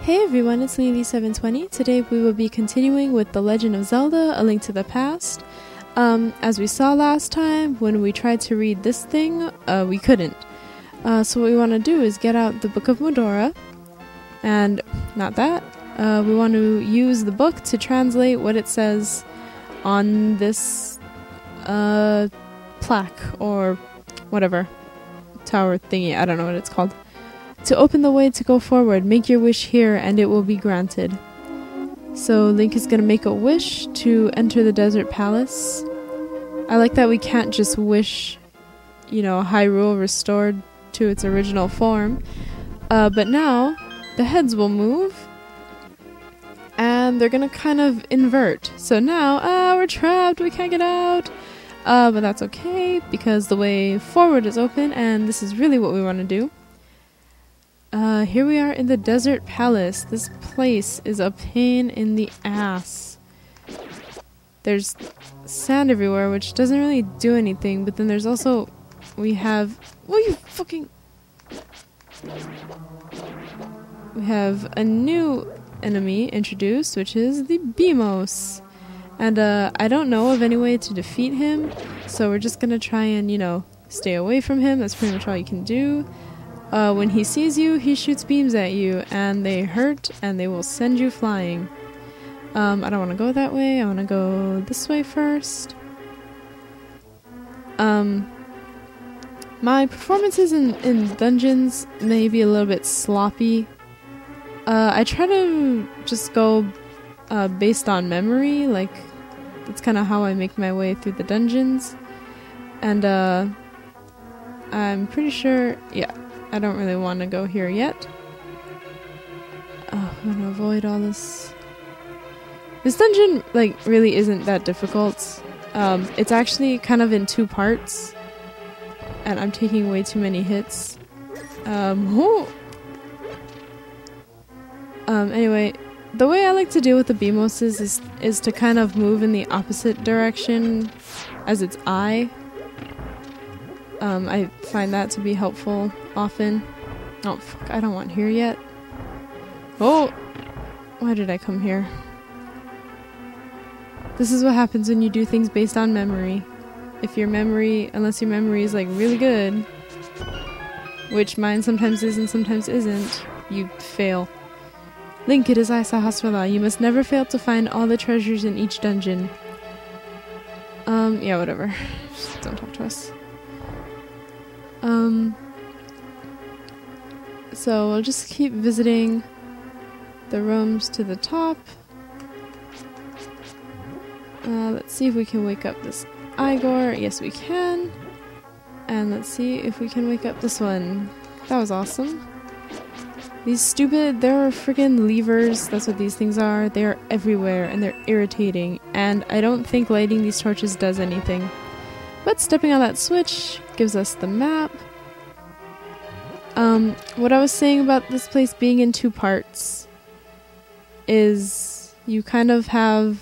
Hey everyone, it's Lily720. Today we will be continuing with The Legend of Zelda: A Link to the Past. As we saw last time, when we tried to read this thing, we couldn't. So what we want to do is get out the Book of Medora, and not that. We want to use the book to translate what it says on this plaque, or whatever, tower thingy, I don't know what it's called. To open the way to go forward, make your wish here and it will be granted. So Link is going to make a wish to enter the desert palace. I like that we can't just wish, Hyrule restored to its original form. But now, the heads will move. And they're going to kind of invert. So now, we're trapped, we can't get out. But that's okay, because the way forward is open, and this is really what we want to do. Here we are in the desert palace. This place is a pain in the ass. There's sand everywhere, which doesn't really do anything, but then there's also, we have a new enemy introduced, which is the Beamos. And I don't know of any way to defeat him, so we're just gonna try and, stay away from him. That's pretty much all you can do. When he sees you, he shoots beams at you, and they hurt, and they will send you flying. I don't want to go that way. I want to go this way first. My performances in dungeons may be a little bit sloppy. I try to just go based on memory, like, that's kind of how I make my way through the dungeons. And I'm pretty sure, I don't really want to go here yet. I'm gonna avoid all this. This dungeon, really isn't that difficult. It's actually kind of in two parts. And I'm taking way too many hits. Anyway, the way I like to deal with the Beamos is to kind of move in the opposite direction as its eye. I find that to be helpful often. Oh, fuck, I don't want here yet. Oh! Why did I come here? This is what happens when you do things based on memory. Unless your memory is, really good, which mine sometimes is and sometimes isn't, you fail. Link, it is I, Sahasrara. You must never fail to find all the treasures in each dungeon. Yeah, whatever. Just don't talk to us. So we'll just keep visiting the rooms to the top. Let's see if we can wake up this Igor. Yes, we can. And let's see if we can wake up this one. That was awesome. There are friggin' levers. That's what these things are. They are everywhere and they're irritating. And I don't think lighting these torches does anything. But stepping on that switch gives us the map. What I was saying about this place being in two parts is you kind of have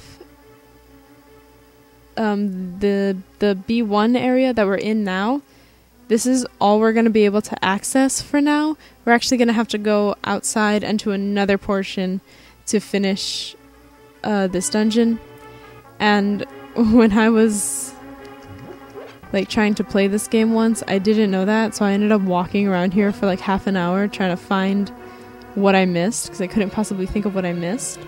the B1 area that we're in now. This is all we're going to be able to access for now. We're actually going to have to go outside and to another portion to finish this dungeon. And when I was trying to play this game once, I didn't know that, so I ended up walking around here for half an hour trying to find what I missed, because I couldn't possibly think of what I missed.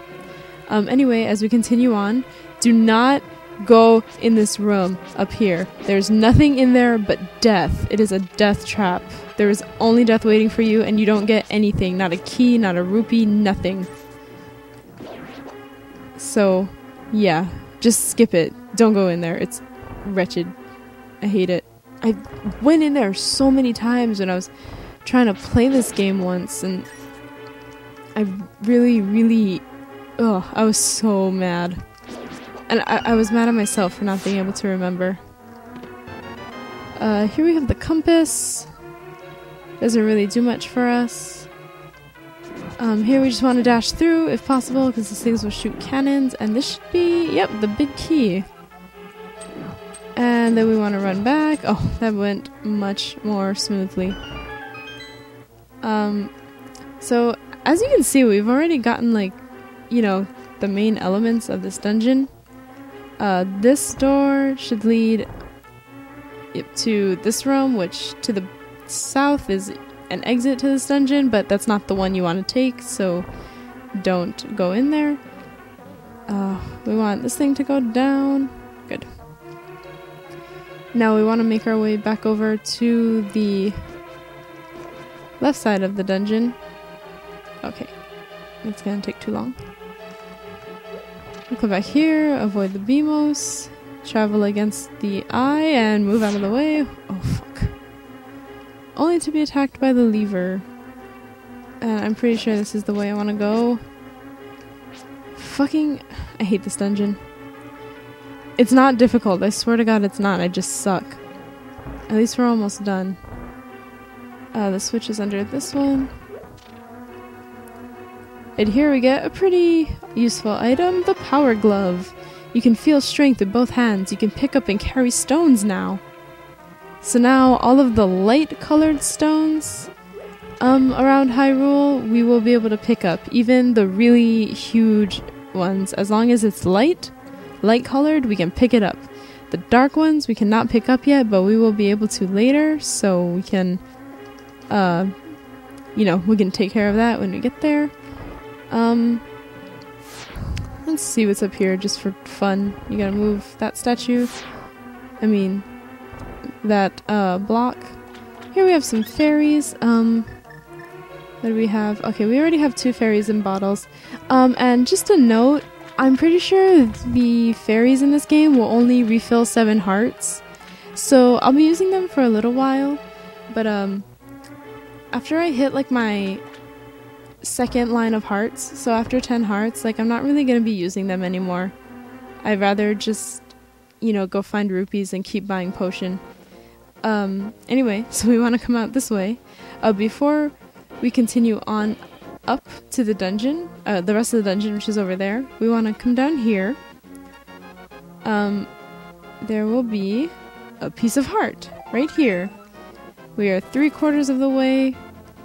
Anyway, as we continue on, do not go in this room up here. There's nothing in there but death. It is a death trap. There is only death waiting for you, and you don't get anything. Not a key, not a rupee, nothing. So, yeah, just skip it. Don't go in there. It's wretched. I hate it. I went in there so many times when I was trying to play this game once, and I really, I was so mad. And I was mad at myself for not being able to remember. Here we have the compass. Doesn't really do much for us. Here we just want to dash through if possible, because these things will shoot cannons, and this should be, the big key. And then we want to run back. Oh, that went much more smoothly. So as you can see, we've already gotten, like, you know, the main elements of this dungeon. This door should lead to this room, which to the south is an exit to this dungeon, but that's not the one you want to take, so don't go in there. We want this thing to go down. Good. Now we want to make our way back over to the left side of the dungeon. Okay, it's gonna take too long. We'll come back here, avoid the Beamos, travel against the eye, and move out of the way. Oh, fuck. Only to be attacked by the lever. I'm pretty sure this is the way I want to go. Fucking... I hate this dungeon. It's not difficult, I swear to god it's not, I just suck. At least we're almost done. The switch is under this one. And here we get a pretty useful item, the power glove. You can feel strength in both hands. You can pick up and carry stones now. So now all of the light colored stones around Hyrule we will be able to pick up. Even the really huge ones. As long as it's light colored, we can pick it up. The dark ones we cannot pick up yet, but we will be able to later, so we can you know, we can take care of that when we get there. Let's see what's up here just for fun. You gotta move that statue. I mean, that block. Here we have some fairies. What do we have? Okay, we already have 2 fairies in bottles. And just a note, I'm pretty sure the fairies in this game will only refill 7 hearts. So I'll be using them for a little while. But after I hit like my second line of hearts, so after 10 hearts, like I'm not really going to be using them anymore. I'd rather just, you know, go find rupees and keep buying potion. Anyway, so we want to come out this way. Before we continue on up to the dungeon, the rest of the dungeon, which is over there, we want to come down here. There will be a piece of heart right here. We are 3/4 of the way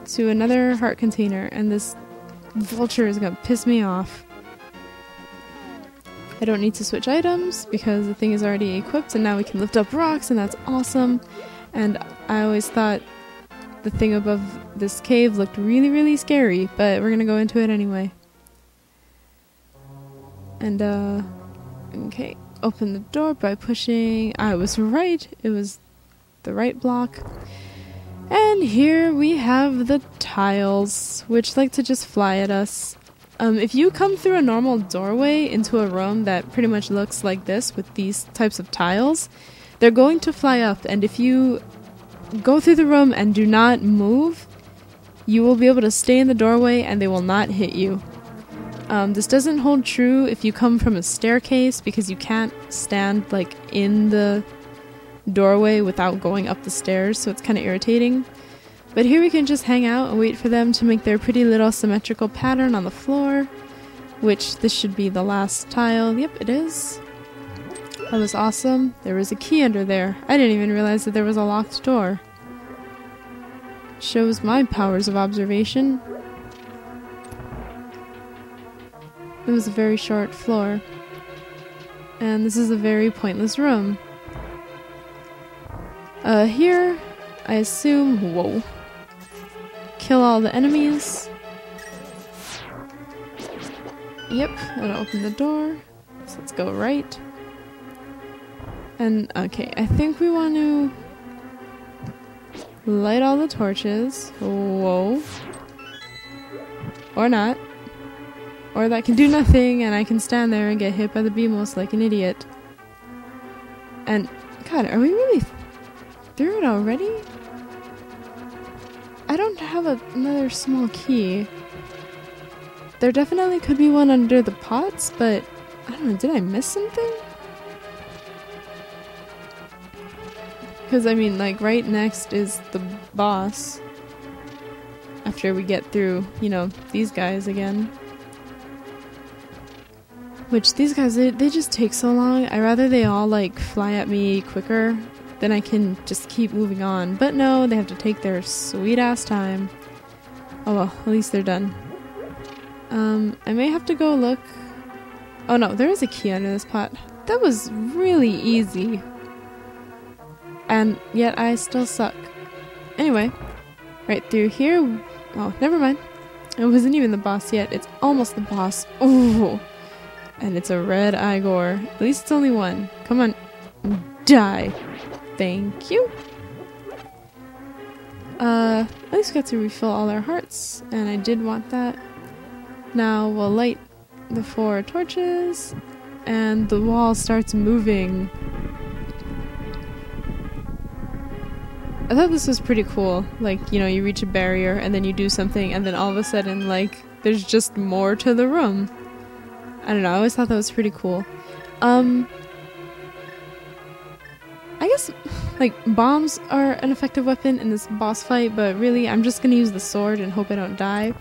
to another heart container, and this vulture is gonna piss me off. I don't need to switch items because the thing is already equipped, and now we can lift up rocks, and that's awesome. And I always thought the thing above this cave looked really, really scary, but we're gonna go into it anyway. And okay, open the door by pushing. I was right, it was the right block. And here we have the tiles, which like to just fly at us. If you come through a normal doorway into a room that pretty much looks like this with these types of tiles, they're going to fly up, and if you go through the room and do not move, you will be able to stay in the doorway and they will not hit you. This doesn't hold true if you come from a staircase, because you can't stand like in the doorway without going up the stairs, so it's kind of irritating. But here we can just hang out and wait for them to make their pretty little symmetrical pattern on the floor, which this should be the last tile. Yep, it is. That was awesome. There was a key under there. I didn't even realize that there was a locked door. Shows my powers of observation. It was a very short floor. And this is a very pointless room. Here, I assume... Whoa. Kill all the enemies. Yep, and open the door. So let's go right. And, okay, I think we want to light all the torches. Whoa. Or not. Or that can do nothing, and I can stand there and get hit by the Beamos like an idiot. And, God, are we really through it already? I don't have another small key. There definitely could be one under the pots, but I don't know, did I miss something? Because, I mean, like, right next is the boss. After we get through, you know, these guys again. Which, these guys, they just take so long. I'd rather they all, like, fly at me quicker. Then I can just keep moving on. But no, they have to take their sweet-ass time. Oh well, at least they're done. I may have to go look. Oh no, there is a key under this pot. That was really easy. And yet I still suck. Anyway, right through here. Oh, never mind. It wasn't even the boss yet. It's almost the boss. Oh, and it's a red Igor. At least it's only one. Come on, die. Thank you. At least we got to refill all our hearts, and I did want that. Now we'll light the 4 torches, and the wall starts moving. I thought this was pretty cool. Like, you know, you reach a barrier, and then you do something, and then all of a sudden, like, there's just more to the room. I don't know, I always thought that was pretty cool. I guess, like, bombs are an effective weapon in this boss fight, but really, I'm just gonna use the sword and hope I don't die.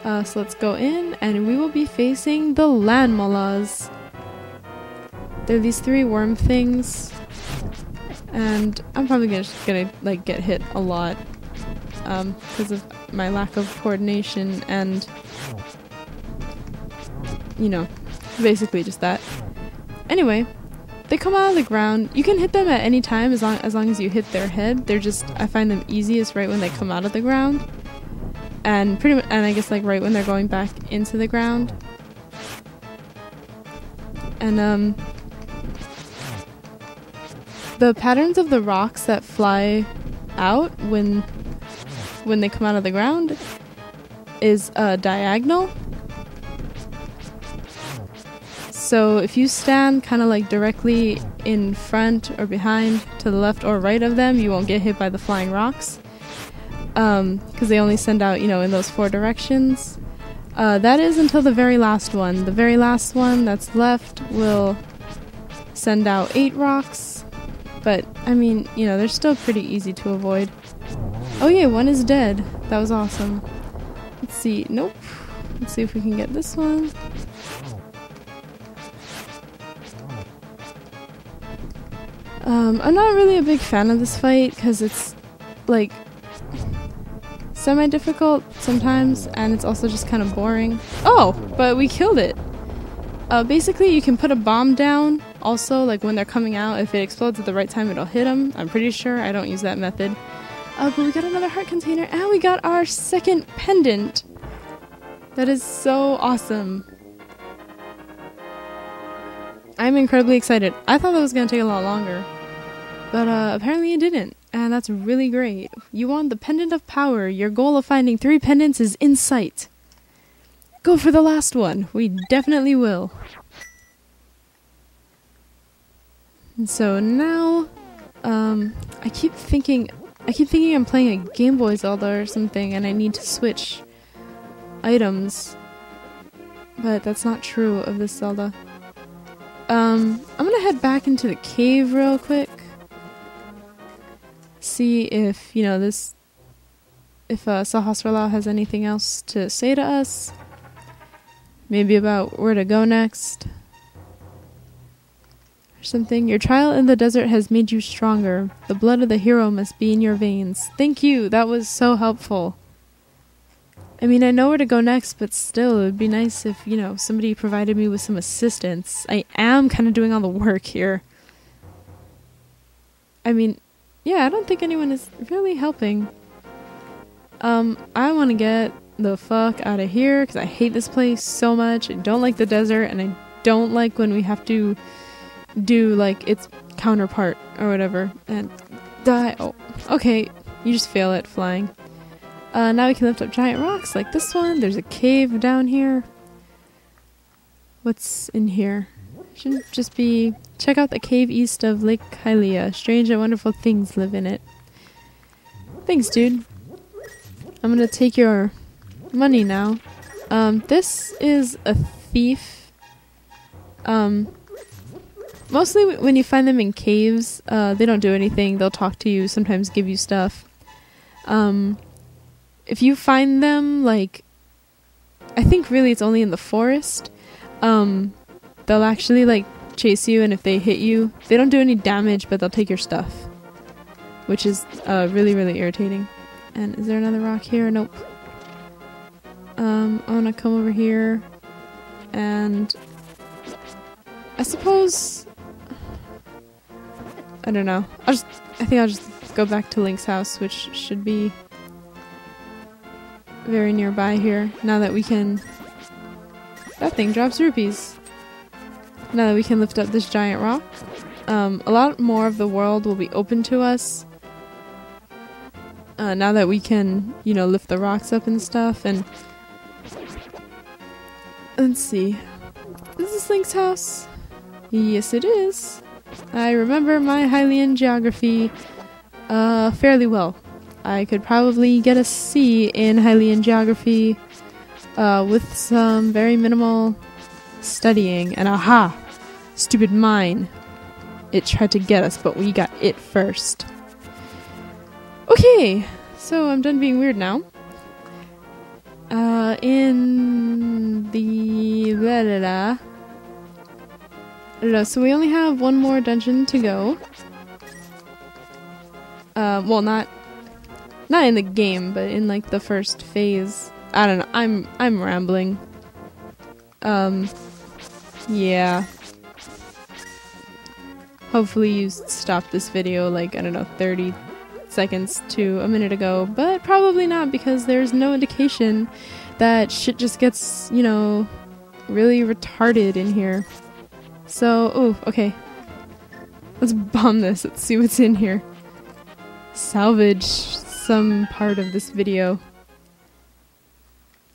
So let's go in, and we will be facing the land mollas. They're these 3 worm things, and I'm probably just gonna like get hit a lot because of my lack of coordination and, you know, basically just that. Anyway, they come out of the ground. You can hit them at any time as long as you hit their head. They're just, I find them easiest right when they come out of the ground. And I guess like right when they're going back into the ground. And the patterns of the rocks that fly out when they come out of the ground is diagonal. So if you stand kind of like directly in front or behind, to the left or right of them, you won't get hit by the flying rocks. Because they only send out, you know, in those 4 directions. That is until the very last one. The very last one that's left will send out 8 rocks. But, I mean, you know, they're still pretty easy to avoid. Oh yeah, one is dead. That was awesome. Let's see. Nope. Let's see if we can get this one. I'm not really a big fan of this fight because it's, like, semi-difficult sometimes, and it's also just kind of boring. Oh, but we killed it. Basically, you can put a bomb down also, like when they're coming out. If it explodes at the right time, it'll hit them. I'm pretty sure. I don't use that method. But we got another heart container, and we got our second pendant. That is so awesome. I'm incredibly excited. I thought that was going to take a lot longer, but apparently it didn't. And that's really great. You want the Pendant of Power. Your goal of finding 3 pendants is in sight. Go for the last one. We definitely will. And so now, I keep thinking I'm playing a Game Boy Zelda or something, and I need to switch items. But that's not true of this Zelda. I'm gonna head back into the cave real quick. See if, you know, if Sahasrarla has anything else to say to us. Maybe about where to go next. Or something. Your trial in the desert has made you stronger. The blood of the hero must be in your veins. Thank you, that was so helpful. I mean, I know where to go next, but still, it would be nice if, you know, somebody provided me with some assistance. I am kind of doing all the work here. I mean, yeah, I don't think anyone is really helping. I want to get the fuck out of here because I hate this place so much. I don't like the desert, and I don't like when we have to do like its counterpart or whatever and die. Oh, okay, you just fail at flying. Now we can lift up giant rocks like this one. There's a cave down here. What's in here? Shouldn't just be... Check out the cave east of Lake Hylia. Strange and wonderful things live in it. Thanks, dude. I'm gonna take your money now. This is a thief. Mostly when you find them in caves, they don't do anything. They'll talk to you, sometimes give you stuff. If you find them, like... I think really it's only in the forest. They'll actually, like, chase you, and if they hit you, they don't do any damage, but they'll take your stuff. Which is really, really irritating. And is there another rock here? Nope. I want to come over here, and I suppose, I don't know, I think I'll just go back to Link's house, which should be very nearby here, now that we can, that thing drops rupees, now that we can lift up this giant rock. A lot more of the world will be open to us, now that we can, you know, lift the rocks up and stuff. And let's see, is this Link's house? Yes, it is. I remember my Hylian geography fairly well. I could probably get a C in Hylian geography with some very minimal studying. And aha! Stupid mine. It tried to get us, but we got it first. Okay, so I'm done being weird now. In the I don't know, so we only have one more dungeon to go. Well, not in the game, but in like the first phase. I don't know. I'm rambling. Yeah. Hopefully you stopped this video like, I don't know, 30 seconds to a minute ago, but probably not, because there's no indication that shit just gets, you know, really retarded in here. So, oh, okay. Let's bomb this. Let's see what's in here. Salvage some part of this video.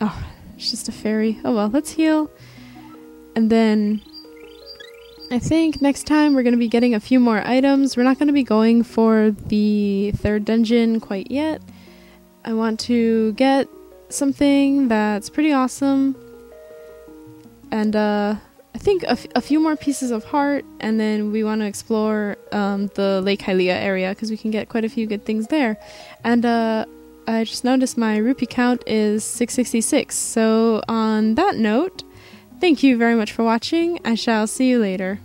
Oh, it's just a fairy. Oh well, let's heal. And then I think next time we're going to be getting a few more items. We're not going to be going for the third dungeon quite yet. I want to get something that's pretty awesome. And I think a few more pieces of heart, and then we want to explore the Lake Hylia area, because we can get quite a few good things there. And I just noticed my rupee count is 666. So on that note, thank you very much for watching. I shall see you later.